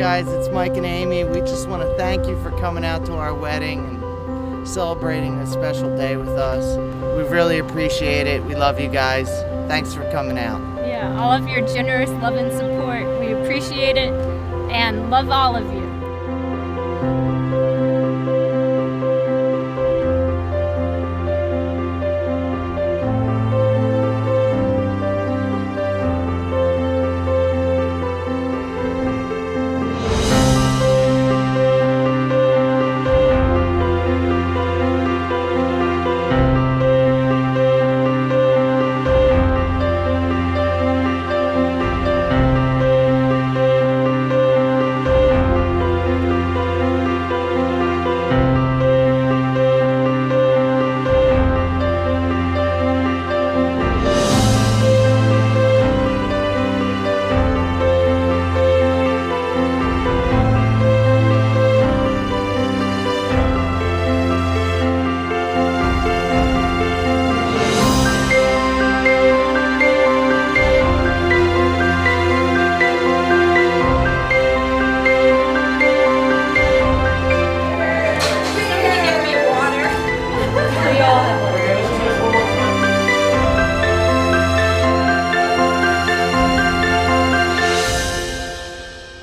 guys, it's Mike and Amy. We just want to thank you for coming out to our wedding and celebrating a special day with us. We really appreciate it. We love you guys. Thanks for coming out. Yeah, all of your generous love and support. We appreciate it and love all of you.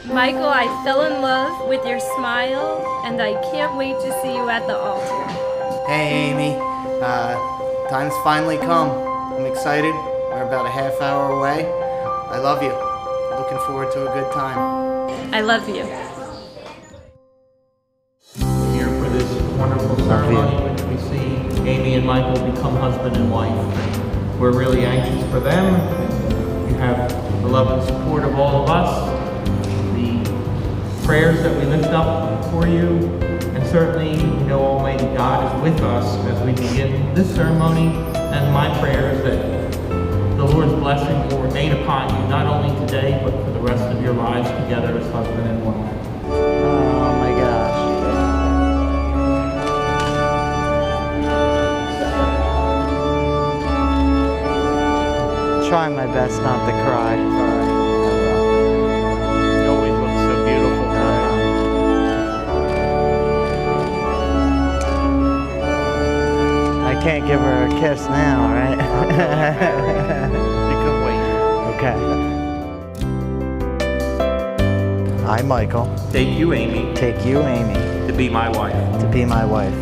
Michael, I fell in love with your smile, and I can't wait to see you at the altar. Hey, Amy. Time's finally come. I'm excited. We're about a half hour away. I love you. Looking forward to a good time. I love you. We're here for this wonderful ceremony in which we see Amy and Michael become husband and wife. We're really anxious for them. You have the love and support of all of us. Prayers that we lift up for you, and certainly we know Almighty God is with us as we begin this ceremony, and my prayer is that the Lord's blessing will remain upon you not only today but for the rest of your lives together as husband and wife. Oh my gosh. Try my best not to cry. Sorry. I can't give her a kiss now, right? You can wait. Okay. I, Michael, Take you, Amy, take you, Amy, to be my wife. to be my wife.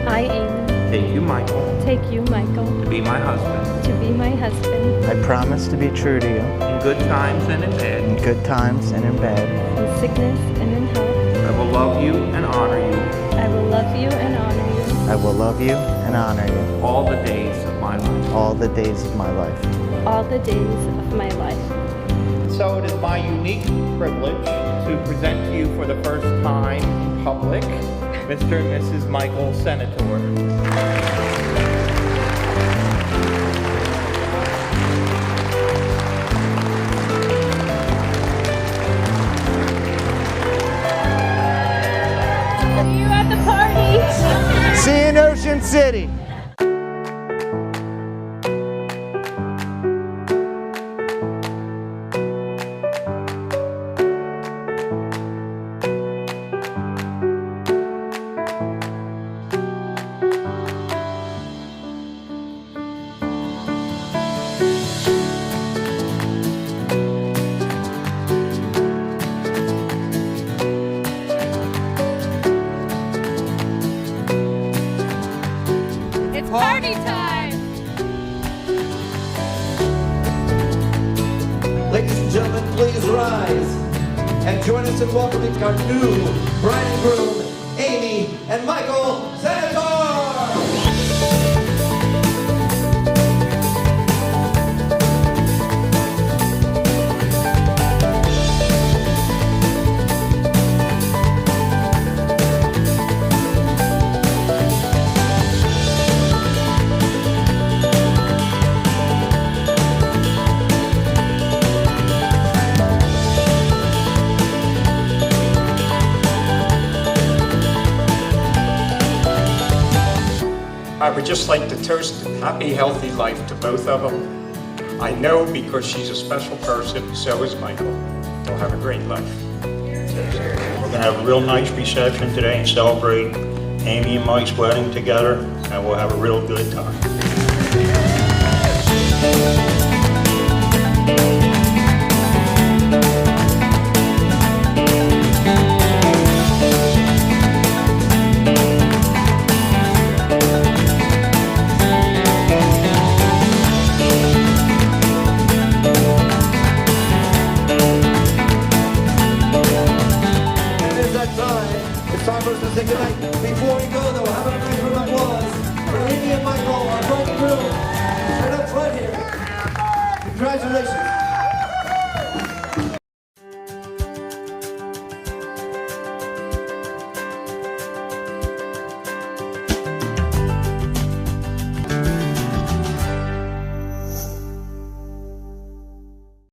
I, Amy, Take you, Michael, take you, Michael, to be my husband. to be my husband, I promise to be true to you In good times and in bad, in good times and in bad. in sickness and in health. I will love you and honor you I will love you and honor you I will love you and honor you all the days of my life. all the days of my life. all the days of my life. So it is my unique privilege to present to you for the first time in public, Mr. and Mrs. Michael Senator. See you at the party! See you in Ocean City. It's party time! Ladies and gentlemen, please rise and join us in welcoming our new bride and groom, Amy and Michael Senator. I would just like to toast a happy, healthy life to both of them. I know because she's a special person, so is Michael. They'll have a great life. We're gonna have a real nice reception today and celebrate Amy and Mike's wedding together, and we'll have a real good time. It's time for us to say goodnight. Before we go, though, have a nice round of applause for Amy and Michael, our bride and groom. Stand up front here. Congratulations.